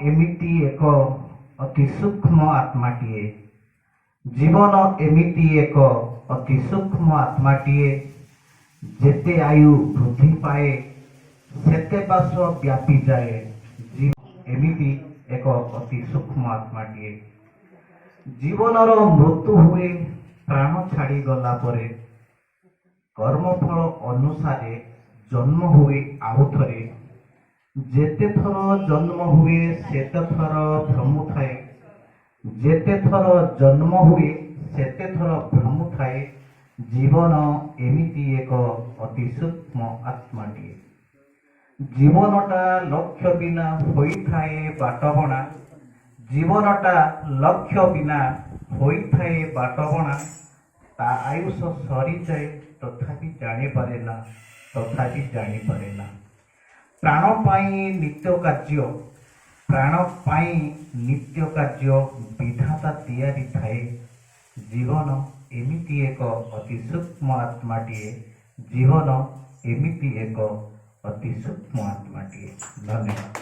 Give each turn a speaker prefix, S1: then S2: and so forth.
S1: एमिति एक अति सूक्ष्म आत्माटीए। जीवन एमिति एक अति सूक्ष्म आत्माटीए। जेते आयु वृद्धि पाए सेते बास व्यापी जाए। एमिति एक अति सूक्ष्म आत्माटीए। जीवनर मृत्यु हुए प्राण छाड़ी गला परे कर्मफल अनुसारे जन्म हुए आउ थरे। जेते थर जन्म हुए सेते थर भ्रम थाए। जेते थर जन्म हुए सेते थर भ्रम थाए। जीवन एमिति एक अति सूक्ष्म आत्माटीए। जीवनटा लक्ष्य बिना होई थाए बाटबणा। जीवनटा लक्ष्य बिना होई थाए बाटबणा। ता आयुष सरी जाए तथापि जानी पारे ना, तथापि जानी पारे ना। प्राण पाई नित्य कार्य, प्राण पाई नित्य कार्य विधाता तैयारी थाए। जीवन एमिति एक अति सूक्ष्म आत्माटीए। जीवन एमिति एक अति सूक्ष्म आत्माटीए। धन्यवाद।